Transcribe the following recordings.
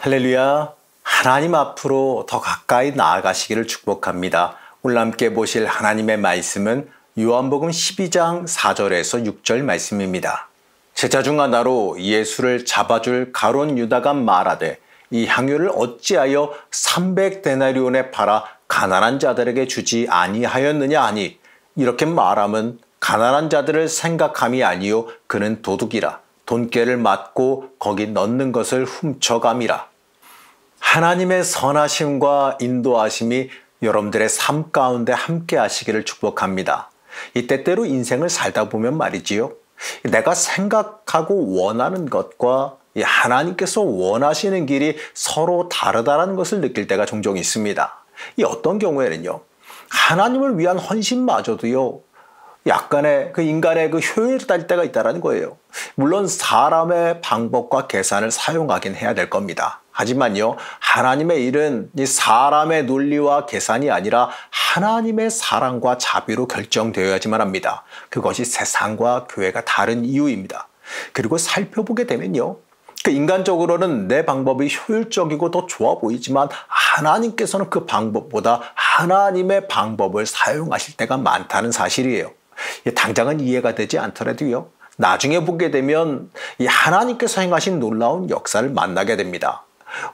할렐루야. 하나님 앞으로 더 가까이 나아가시기를 축복합니다. 오늘 함께 보실 하나님의 말씀은 요한복음 12장 4절에서 6절 말씀입니다. 제자 중 하나로 예수를 잡아줄 가룟 유다가 말하되 이 향유를 어찌하여 300데나리온에 팔아 가난한 자들에게 주지 아니하였느냐 하니, 이렇게 말함은 가난한 자들을 생각함이 아니요 그는 도둑이라 돈깨를 맞고 거기 넣는 것을 훔쳐감이라. 하나님의 선하심과 인도하심이 여러분들의 삶 가운데 함께 하시기를 축복합니다. 이 때때로 인생을 살다 보면 말이지요, 내가 생각하고 원하는 것과 하나님께서 원하시는 길이 서로 다르다는 것을 느낄 때가 종종 있습니다. 이 어떤 경우에는요, 하나님을 위한 헌신마저도요, 약간의 인간의 효율이 딸 때가 있다는 거예요. 물론 사람의 방법과 계산을 사용하긴 해야 될 겁니다. 하지만요, 하나님의 일은 이 사람의 논리와 계산이 아니라 하나님의 사랑과 자비로 결정되어야지만 합니다. 그것이 세상과 교회가 다른 이유입니다. 그리고 살펴보게 되면요, 인간적으로는 내 방법이 효율적이고 더 좋아 보이지만 하나님께서는 그 방법보다 하나님의 방법을 사용하실 때가 많다는 사실이에요. 당장은 이해가 되지 않더라도요, 나중에 보게 되면 이 하나님께서 행하신 놀라운 역사를 만나게 됩니다.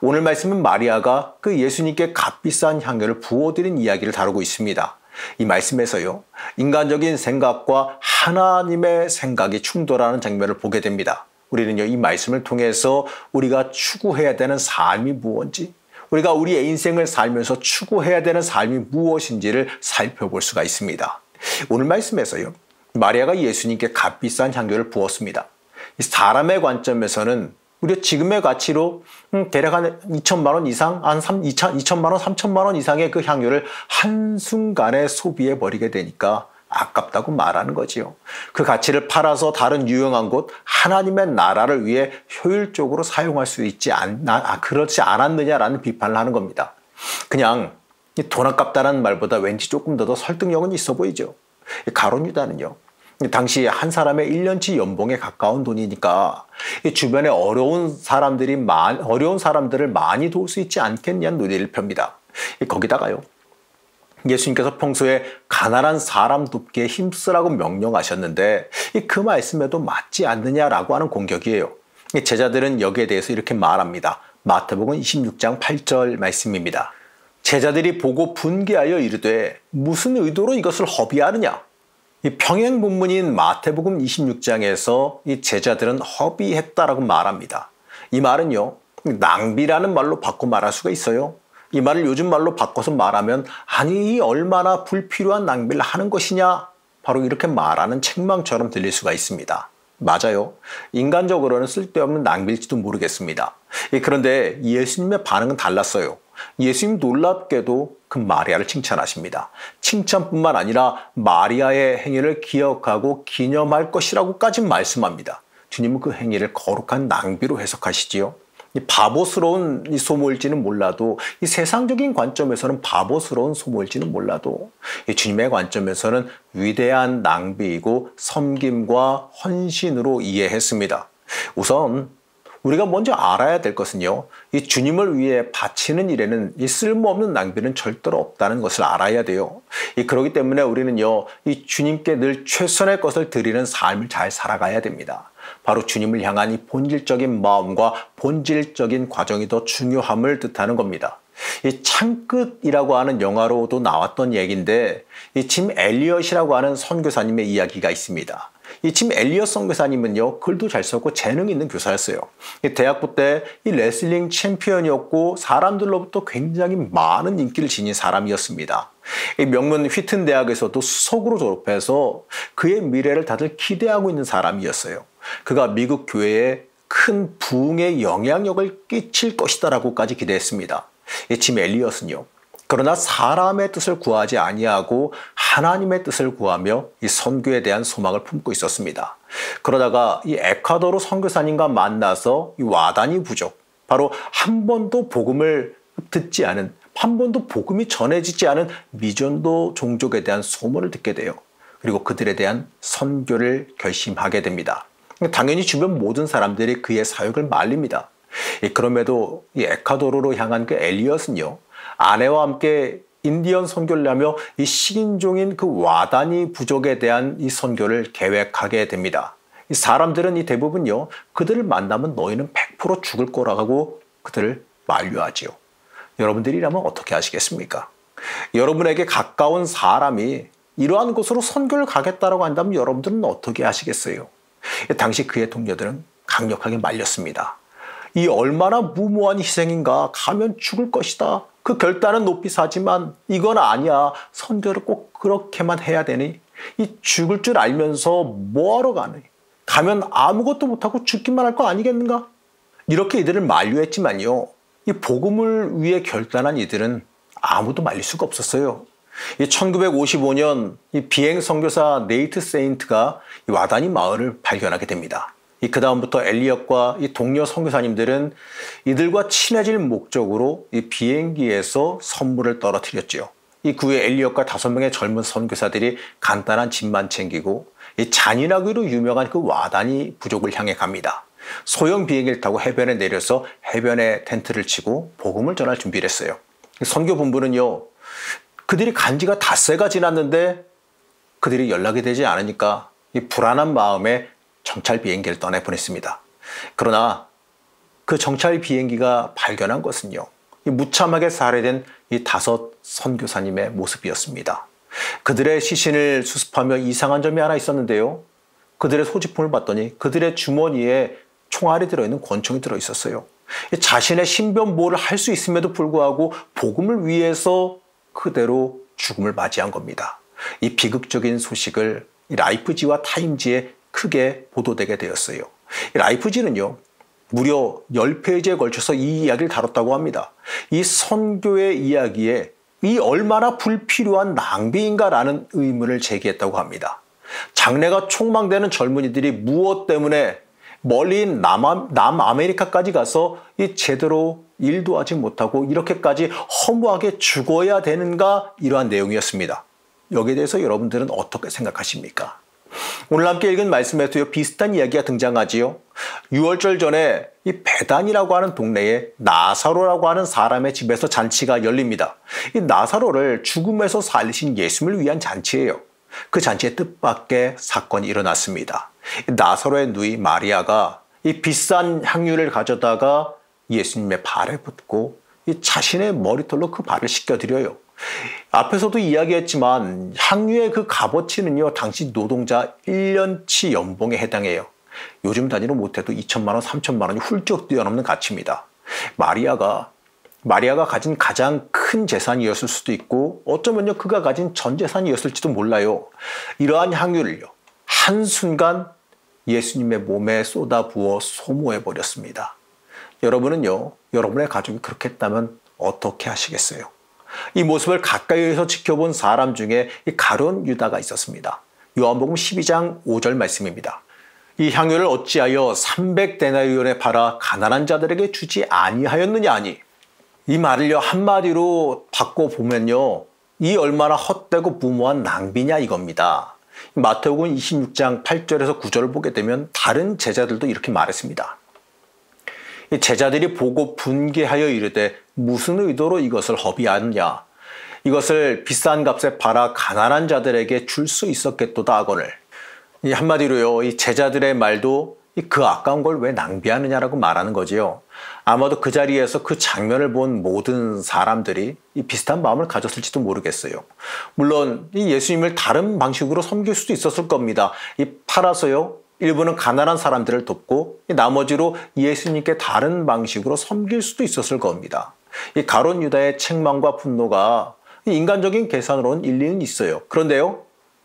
오늘 말씀은 마리아가 그 예수님께 값비싼 향유를 부어드린 이야기를 다루고 있습니다. 이 말씀에서요, 인간적인 생각과 하나님의 생각이 충돌하는 장면을 보게 됩니다. 우리는요, 이 말씀을 통해서 우리가 추구해야 되는 삶이 무엇인지, 우리가 우리의 인생을 살면서 추구해야 되는 삶이 무엇인지를 살펴볼 수가 있습니다. 오늘 말씀에서요, 마리아가 예수님께 값비싼 향유를 부었습니다. 사람의 관점에서는 우리가 지금의 가치로 대략 한 2천만 원 이상, 한 2천만 원, 3천만 원 이상의 그 향유를 한순간에 소비해 버리게 되니까 아깝다고 말하는 거지요. 그 가치를 팔아서 다른 유용한 곳, 하나님의 나라를 위해 효율적으로 사용할 수 있지 그렇지 않았느냐라는 비판을 하는 겁니다. 그냥 돈 아깝다는 말보다 왠지 조금 더 설득력은 있어 보이죠. 가룟 유다는요, 당시 한 사람의 1년치 연봉에 가까운 돈이니까 주변에 어려운 사람들을 많이 도울 수 있지 않겠냐는 논리를 펴니다. 거기다가요, 예수님께서 평소에 가난한 사람 돕기에 힘쓰라고 명령하셨는데 그 말씀에도 맞지 않느냐라고 하는 공격이에요. 제자들은 여기에 대해서 이렇게 말합니다. 마태복음 26장 8절 말씀입니다. 제자들이 보고 분개하여 이르되 무슨 의도로 이것을 허비하느냐. 이 평행 본문인 마태복음 26장에서 이 제자들은 허비했다라고 말합니다. 이 말은요, 낭비라는 말로 바꿔 말할 수가 있어요. 이 말을 요즘 말로 바꿔서 말하면 아니 얼마나 불필요한 낭비를 하는 것이냐, 바로 이렇게 말하는 책망처럼 들릴 수가 있습니다. 맞아요. 인간적으로는 쓸데없는 낭비일지도 모르겠습니다. 그런데 예수님의 반응은 달랐어요. 예수님 놀랍게도 그 마리아를 칭찬하십니다. 칭찬뿐만 아니라 마리아의 행위를 기억하고 기념할 것이라고까지 말씀합니다. 주님은 그 행위를 거룩한 낭비로 해석하시지요. 이 바보스러운 이 소모일지는 몰라도, 이 세상적인 관점에서는 바보스러운 소모일지는 몰라도 이 주님의 관점에서는 위대한 낭비이고 섬김과 헌신으로 이해했습니다. 우선 우리가 먼저 알아야 될 것은요, 이 주님을 위해 바치는 일에는 이 쓸모없는 낭비는 절대로 없다는 것을 알아야 돼요. 그렇기 때문에 우리는요, 이 주님께 늘 최선의 것을 드리는 삶을 잘 살아가야 됩니다. 바로 주님을 향한 이 본질적인 마음과 본질적인 과정이 더 중요함을 뜻하는 겁니다. 이 창끝이라고 하는 영화로도 나왔던 얘기인데, 이 짐 엘리엇이라고 하는 선교사님의 이야기가 있습니다. 이 짐 엘리엇 선교사님은요, 글도 잘 썼고 재능 있는 교사였어요. 대학부 때 이 레슬링 챔피언이었고 사람들로부터 굉장히 많은 인기를 지닌 사람이었습니다. 이 명문 휘튼 대학에서도 수석으로 졸업해서 그의 미래를 다들 기대하고 있는 사람이었어요. 그가 미국 교회에 큰 부흥의 영향력을 끼칠 것이다라고까지 기대했습니다. 이 짐 엘리엇은요, 그러나 사람의 뜻을 구하지 아니하고 하나님의 뜻을 구하며 이 선교에 대한 소망을 품고 있었습니다. 그러다가 이 에콰도르 선교사님과 만나서 이 와다니 부족, 바로 한 번도 복음을 듣지 않은, 한 번도 복음이 전해지지 않은 미전도 종족에 대한 소문을 듣게 돼요. 그리고 그들에 대한 선교를 결심하게 됩니다. 당연히 주변 모든 사람들이 그의 사역을 말립니다. 그럼에도 이 에콰도르로 향한 그 엘리엇은요, 아내와 함께 인디언 선교를 하며 이 식인종인 그 와다니 부족에 대한 이 선교를 계획하게 됩니다. 이 사람들은 이 대부분요, 그들을 만나면 너희는 100% 죽을 거라고 그들을 만류하지요. 여러분들이라면 어떻게 하시겠습니까? 여러분에게 가까운 사람이 이러한 곳으로 선교를 가겠다라고 한다면 여러분들은 어떻게 하시겠어요? 당시 그의 동료들은 강력하게 말렸습니다. 이 얼마나 무모한 희생인가. 가면 죽을 것이다. 그 결단은 높이 사지만 이건 아니야. 선교를 꼭 그렇게만 해야 되니? 이 죽을 줄 알면서 뭐하러 가니? 가면 아무것도 못하고 죽기만 할 거 아니겠는가? 이렇게 이들을 만류했지만요, 이 복음을 위해 결단한 이들은 아무도 말릴 수가 없었어요. 1955년 이 비행 선교사 네이트 세인트가 이 와다니 마을을 발견하게 됩니다. 그 다음부터 엘리엇과 이 동료 선교사님들은 이들과 친해질 목적으로 이 비행기에서 선물을 떨어뜨렸죠. 그 후에 엘리엇과 5명의 젊은 선교사들이 간단한 짐만 챙기고 이 잔인하기로 유명한 그 와다니 부족을 향해 갑니다. 소형 비행기를 타고 해변에 내려서 해변에 텐트를 치고 복음을 전할 준비를 했어요. 선교 본부는요, 그들이 간 지가 닷새가 지났는데 그들이 연락이 되지 않으니까 이 불안한 마음에 정찰 비행기를 떠내보냈습니다. 그러나 그 정찰 비행기가 발견한 것은요, 무참하게 살해된 이 5 선교사님의 모습이었습니다. 그들의 시신을 수습하며 이상한 점이 하나 있었는데요. 그들의 소지품을 봤더니 그들의 주머니에 총알이 들어있는 권총이 들어있었어요. 자신의 신변 보호를 할 수 있음에도 불구하고 복음을 위해서 그대로 죽음을 맞이한 겁니다. 이 비극적인 소식을 라이프지와 타임지에 크게 보도되게 되었어요. 라이프지는요, 무려 10페이지에 걸쳐서 이 이야기를 다뤘다고 합니다. 이 선교의 이야기에 이 얼마나 불필요한 낭비인가라는 의문을 제기했다고 합니다. 장래가 촉망되는 젊은이들이 무엇 때문에 멀리인 남아메리카까지 가서 이 제대로 일도 하지 못하고 이렇게까지 허무하게 죽어야 되는가, 이러한 내용이었습니다. 여기에 대해서 여러분들은 어떻게 생각하십니까? 오늘 함께 읽은 말씀에서요, 비슷한 이야기가 등장하지요. 6월절 전에 이 베단이라고 하는 동네에 나사로라고 하는 사람의 집에서 잔치가 열립니다. 이 나사로를 죽음에서 살리신 예수님을 위한 잔치예요. 그 잔치의 뜻밖의 사건이 일어났습니다. 나사로의 누이 마리아가 이 비싼 향유를 가져다가 예수님의 발에 붓고 이 자신의 머리털로 그 발을 씻겨드려요. 앞에서도 이야기했지만 향유의 그 값어치는요, 당시 노동자 1년치 연봉에 해당해요. 요즘 단위로 못해도 2천만 원, 3천만 원이 훌쩍 뛰어넘는 가치입니다. 마리아가 가진 가장 큰 재산이었을 수도 있고 어쩌면요, 그가 가진 전 재산이었을지도 몰라요. 이러한 향유를요, 한순간 예수님의 몸에 쏟아부어 소모해버렸습니다. 여러분은요, 여러분의 가족이 그렇게 했다면 어떻게 하시겠어요? 이 모습을 가까이에서 지켜본 사람 중에 이 가룟 유다가 있었습니다. 요한복음 12장 5절 말씀입니다. 이 향유를 어찌하여 300데나리온에 팔아 가난한 자들에게 주지 아니하였느냐 하니, 이 말을요, 한마디로 바꿔보면요, 이 얼마나 헛되고 무모한 낭비냐 이겁니다. 마태복음 26장 8절에서 9절을 보게 되면 다른 제자들도 이렇게 말했습니다. 제자들이 보고 분개하여 이르되 무슨 의도로 이것을 허비하느냐, 이것을 비싼 값에 팔아 가난한 자들에게 줄 수 있었겠도다 하거늘. 이 한마디로요, 이 제자들의 말도 그 아까운 걸 왜 낭비하느냐라고 말하는 거지요. 아마도 그 자리에서 그 장면을 본 모든 사람들이 이 비슷한 마음을 가졌을지도 모르겠어요. 물론 이 예수님을 다른 방식으로 섬길 수도 있었을 겁니다. 이 팔아서요, 일부는 가난한 사람들을 돕고 나머지로 예수님께 다른 방식으로 섬길 수도 있었을 겁니다. 이 가룟 유다의 책망과 분노가 인간적인 계산으로는 일리는 있어요. 그런데요,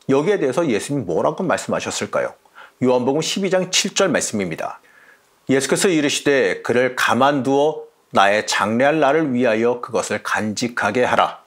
여기에 대해서 예수님이 뭐라고 말씀하셨을까요? 요한복음 12장 7절 말씀입니다. 예수께서 이르시되 그를 가만두어 나의 장래할 날을 위하여 그것을 간직하게 하라.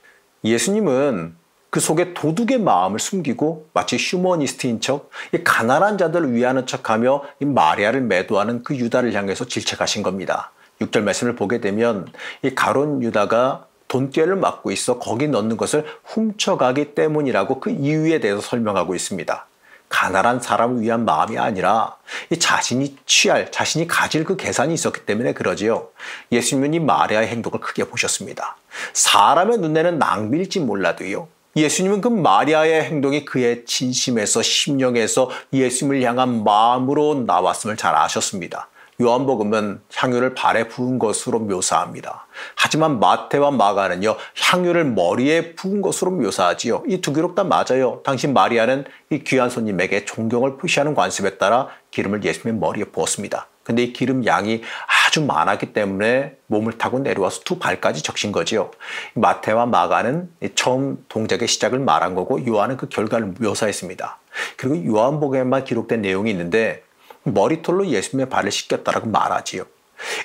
예수님은 그 속에 도둑의 마음을 숨기고 마치 휴머니스트인 척 이 가난한 자들을 위하는 척하며 이 마리아를 매도하는 그 유다를 향해서 질책하신 겁니다. 6절 말씀을 보게 되면 이 가룟 유다가 돈꾀를 맡고 있어 거기 넣는 것을 훔쳐가기 때문이라고 그 이유에 대해서 설명하고 있습니다. 가난한 사람을 위한 마음이 아니라 이 자신이 취할, 자신이 가질 그 계산이 있었기 때문에 그러지요. 예수님은 이 마리아의 행동을 크게 보셨습니다. 사람의 눈에는 낭비일지 몰라도요. 예수님은 그 마리아의 행동이 그의 진심에서 심령에서 예수님을 향한 마음으로 나왔음을 잘 아셨습니다. 요한복음은 향유를 발에 부은 것으로 묘사합니다. 하지만 마태와 마가는요, 향유를 머리에 부은 것으로 묘사하지요. 이 두 기록 다 맞아요. 당시 마리아는 이 귀한 손님에게 존경을 표시하는 관습에 따라 기름을 예수님의 머리에 부었습니다. 근데 이 기름 양이 아주 많았기 때문에 몸을 타고 내려와서 두 발까지 적신 거지요. 마태와 마가는 처음 동작의 시작을 말한 거고, 요한은 그 결과를 묘사했습니다. 그리고 요한복음에만 기록된 내용이 있는데, 머리털로 예수님의 발을 씻겼다라고 말하지요.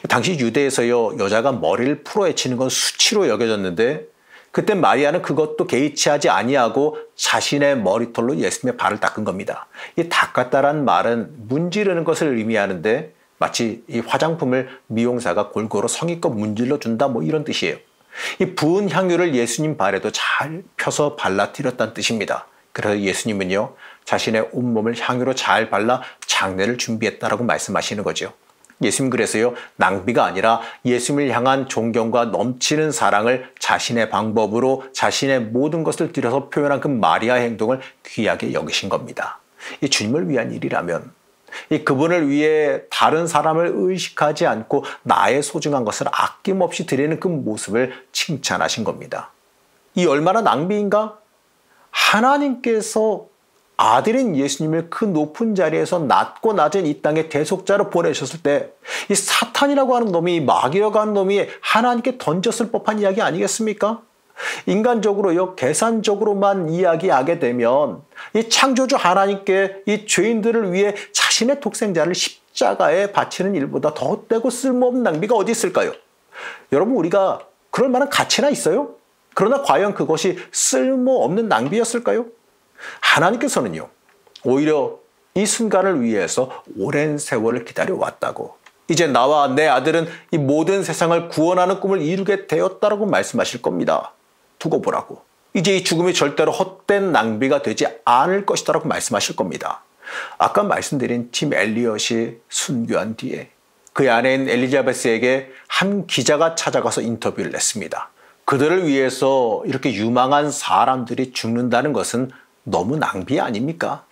당시 유대에서요, 여자가 머리를 풀어헤치는 건 수치로 여겨졌는데, 그때 마리아는 그것도 개의치 하지 아니하고 자신의 머리털로 예수님의 발을 닦은 겁니다. 이 닦았다란 말은 문지르는 것을 의미하는데, 마치 이 화장품을 미용사가 골고루 성의껏 문질러 준다, 뭐 이런 뜻이에요. 이 부은 향유를 예수님 발에도 잘 펴서 발라드렸다는 뜻입니다. 그래서 예수님은요, 자신의 온몸을 향유로 잘 발라 장례를 준비했다라고 말씀하시는 거죠. 예수님 그래서요, 낭비가 아니라 예수님을 향한 존경과 넘치는 사랑을 자신의 방법으로 자신의 모든 것을 들여서 표현한 그 마리아의 행동을 귀하게 여기신 겁니다. 이 주님을 위한 일이라면, 이 그분을 위해 다른 사람을 의식하지 않고 나의 소중한 것을 아낌없이 드리는 그 모습을 칭찬하신 겁니다. 이 얼마나 낭비인가? 하나님께서 아들인 예수님을 그 높은 자리에서 낮고 낮은 이 땅의 대속자로 보내셨을 때, 이 사탄이라고 하는 놈이, 마귀라고 하는 놈이 하나님께 던졌을 법한 이야기 아니겠습니까? 인간적으로요, 계산적으로만 이야기하게 되면 이 창조주 하나님께 이 죄인들을 위해 자신의 독생자를 십자가에 바치는 일보다 더 헛되고 쓸모없는 낭비가 어디 있을까요? 여러분, 우리가 그럴 만한 가치나 있어요? 그러나 과연 그것이 쓸모없는 낭비였을까요? 하나님께서는요, 오히려 이 순간을 위해서 오랜 세월을 기다려왔다고, 이제 나와 내 아들은 이 모든 세상을 구원하는 꿈을 이루게 되었다라고 말씀하실 겁니다. 두고 보라고. 이제 이 죽음이 절대로 헛된 낭비가 되지 않을 것이다라고 말씀하실 겁니다. 아까 말씀드린 팀 엘리엇이 순교한 뒤에 그의 아내인 엘리자베스에게 한 기자가 찾아가서 인터뷰를 했습니다. 그들을 위해서 이렇게 유망한 사람들이 죽는다는 것은 너무 낭비 아닙니까?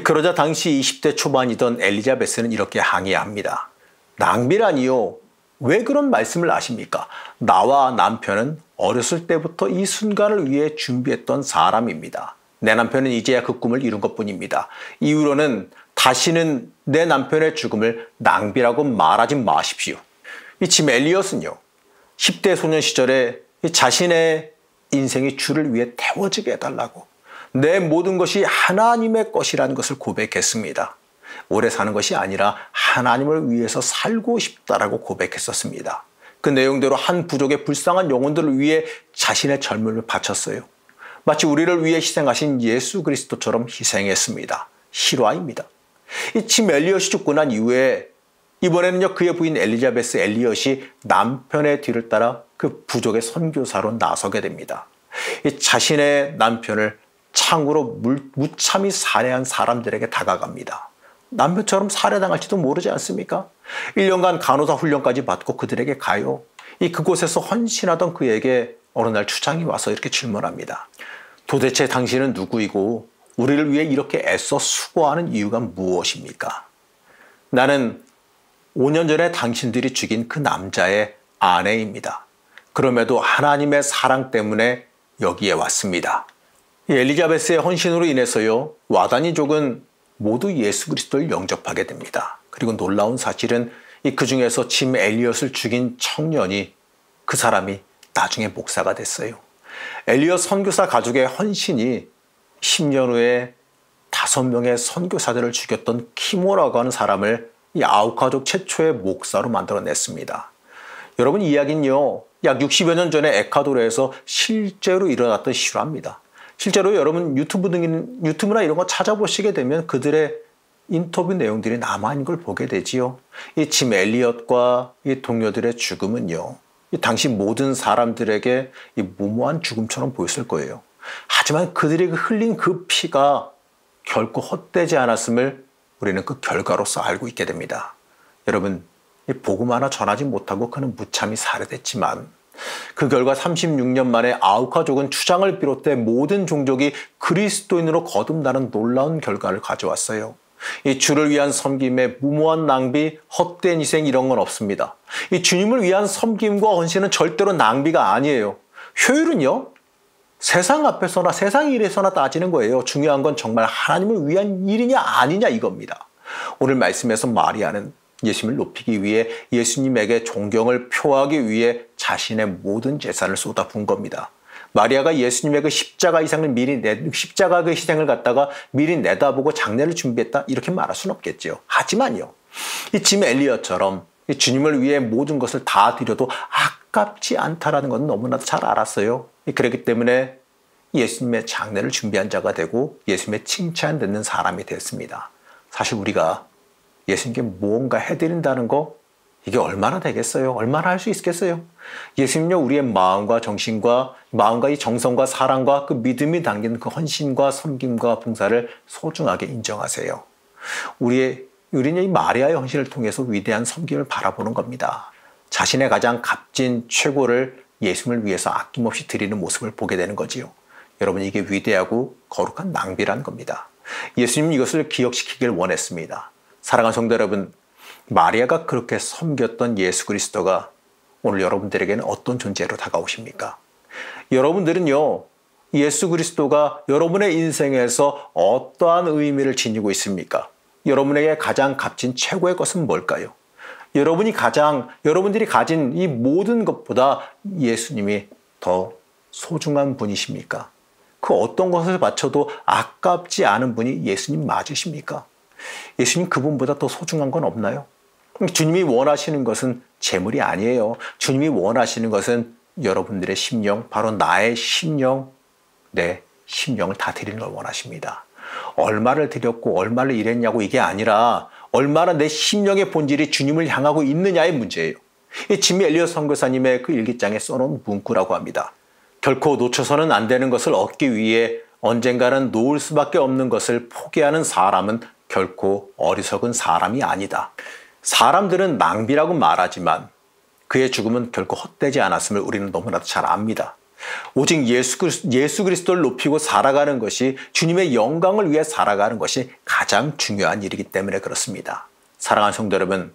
그러자 당시 20대 초반이던 엘리자베스는 이렇게 항의합니다. 낭비라니요? 왜 그런 말씀을 하십니까? 나와 남편은 어렸을 때부터 이 순간을 위해 준비했던 사람입니다. 내 남편은 이제야 그 꿈을 이룬 것뿐입니다. 이후로는 다시는 내 남편의 죽음을 낭비라고 말하지 마십시오. 이 짐 엘리엇은요, 10대 소년 시절에 자신의 인생이 주를 위해 태워지게 해달라고, 내 모든 것이 하나님의 것이라는 것을 고백했습니다. 오래 사는 것이 아니라 하나님을 위해서 살고 싶다라고 고백했었습니다. 그 내용대로 한 부족의 불쌍한 영혼들을 위해 자신의 젊음을 바쳤어요. 마치 우리를 위해 희생하신 예수 그리스도처럼 희생했습니다. 실화입니다. 이 짐 엘리엇이 죽고 난 이후에 이번에는요, 그의 부인 엘리자베스 엘리엇이 남편의 뒤를 따라 그 부족의 선교사로 나서게 됩니다. 이 자신의 남편을 창으로 무참히 살해한 사람들에게 다가갑니다. 남편처럼 살해당할지도 모르지 않습니까? 1년간 간호사 훈련까지 받고 그들에게 가요. 그곳에서 헌신하던 그에게 어느 날 추장이 와서 이렇게 질문합니다. 도대체 당신은 누구이고 우리를 위해 이렇게 애써 수고하는 이유가 무엇입니까? 나는 5년 전에 당신들이 죽인 그 남자의 아내입니다. 그럼에도 하나님의 사랑 때문에 여기에 왔습니다. 엘리자베스의 헌신으로 인해서요, 와다니족은 모두 예수 그리스도를 영접하게 됩니다. 그리고 놀라운 사실은 그 중에서 짐 엘리엇을 죽인 청년이, 그 사람이 나중에 목사가 됐어요. 엘리엇 선교사 가족의 헌신이 10년 후에 5명의 선교사들을 죽였던 키모라고 하는 사람을 이 아우카족 최초의 목사로 만들어냈습니다. 여러분, 이 이야기는요, 약 60여 년 전에 에콰도르에서 실제로 일어났던 실화입니다. 실제로 여러분 유튜브나 이런 거 찾아보시게 되면 그들의 인터뷰 내용들이 남아있는 걸 보게 되지요. 이 짐 엘리엇과 이 동료들의 죽음은요, 당시 모든 사람들에게 이 무모한 죽음처럼 보였을 거예요. 하지만 그들이 흘린 그 피가 결코 헛되지 않았음을 우리는 그 결과로서 알고 있게 됩니다. 여러분, 복음 하나 전하지 못하고 그는 무참히 살해됐지만 그 결과 36년 만에 아우카족은 추장을 비롯해 모든 종족이 그리스도인으로 거듭나는 놀라운 결과를 가져왔어요. 이 주를 위한 섬김에 무모한 낭비, 헛된 희생 이런 건 없습니다. 이 주님을 위한 섬김과 헌신은 절대로 낭비가 아니에요. 효율은요, 세상 앞에서나 세상 일에서나 따지는 거예요. 중요한 건 정말 하나님을 위한 일이냐 아니냐 이겁니다. 오늘 말씀에서 마리아는 예수님을 높이기 위해 예수님에게 존경을 표하기 위해 자신의 모든 재산을 쏟아부은 겁니다. 마리아가 예수님의 그 십자가 십자가 그 희생을 갖다가 미리 내다보고 장례를 준비했다 이렇게 말할 수는 없겠죠. 하지만요, 이 짐 엘리엇처럼 주님을 위해 모든 것을 다 드려도 아깝지 않다라는 건 너무나도 잘 알았어요. 그렇기 때문에 예수님의 장례를 준비한 자가 되고 예수님의 칭찬 듣는 사람이 됐습니다. 사실 우리가 예수님께 무언가 해드린다는 거 이게 얼마나 되겠어요? 얼마나 할 수 있겠어요? 예수님요, 우리의 마음과 정신과 마음과 이 정성과 사랑과 그 믿음이 담긴 그 헌신과 섬김과 봉사를 소중하게 인정하세요. 우리는 이 마리아의 헌신을 통해서 위대한 섬김을 바라보는 겁니다. 자신의 가장 값진 최고를 예수님을 위해서 아낌없이 드리는 모습을 보게 되는 거지요. 여러분, 이게 위대하고 거룩한 낭비라는 겁니다. 예수님은 이것을 기억시키길 원했습니다. 사랑하는 성도 여러분, 마리아가 그렇게 섬겼던 예수 그리스도가 오늘 여러분들에게는 어떤 존재로 다가오십니까? 여러분들은요, 예수 그리스도가 여러분의 인생에서 어떠한 의미를 지니고 있습니까? 여러분에게 가장 값진 최고의 것은 뭘까요? 여러분들이 가진 이 모든 것보다 예수님이 더 소중한 분이십니까? 그 어떤 것을 바쳐도 아깝지 않은 분이 예수님 맞으십니까? 예수님 그분보다 더 소중한 건 없나요? 주님이 원하시는 것은 재물이 아니에요. 주님이 원하시는 것은 여러분들의 심령, 바로 나의 심령, 내 심령을 다 드리는 걸 원하십니다. 얼마를 드렸고 얼마를 일했냐고 이게 아니라 얼마나 내 심령의 본질이 주님을 향하고 있느냐의 문제예요. 이 짐 엘리엇 선교사님의 그 일기장에 써놓은 문구라고 합니다. 결코 놓쳐서는 안 되는 것을 얻기 위해 언젠가는 놓을 수밖에 없는 것을 포기하는 사람은 결코 어리석은 사람이 아니다. 사람들은 낭비라고 말하지만 그의 죽음은 결코 헛되지 않았음을 우리는 너무나도 잘 압니다. 오직 예수 그리스도를 높이고 살아가는 것이, 주님의 영광을 위해 살아가는 것이 가장 중요한 일이기 때문에 그렇습니다. 사랑하는 성도 여러분,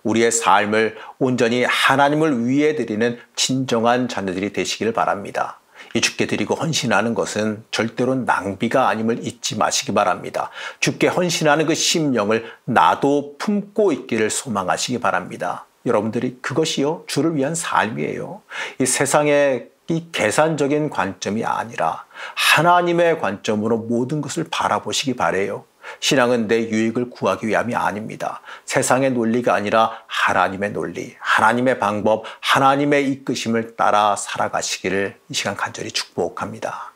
우리의 삶을 온전히 하나님을 위해 드리는 진정한 자녀들이 되시기를 바랍니다. 이 주께 드리고 헌신하는 것은 절대로 낭비가 아님을 잊지 마시기 바랍니다. 주께 헌신하는 그 심령을 나도 품고 있기를 소망하시기 바랍니다. 여러분들이 그것이요, 주를 위한 삶이에요. 이 세상의 이 계산적인 관점이 아니라 하나님의 관점으로 모든 것을 바라보시기 바라요. 신앙은 내 유익을 구하기 위함이 아닙니다. 세상의 논리가 아니라 하나님의 논리, 하나님의 방법, 하나님의 이끄심을 따라 살아가시기를 이 시간 간절히 축복합니다.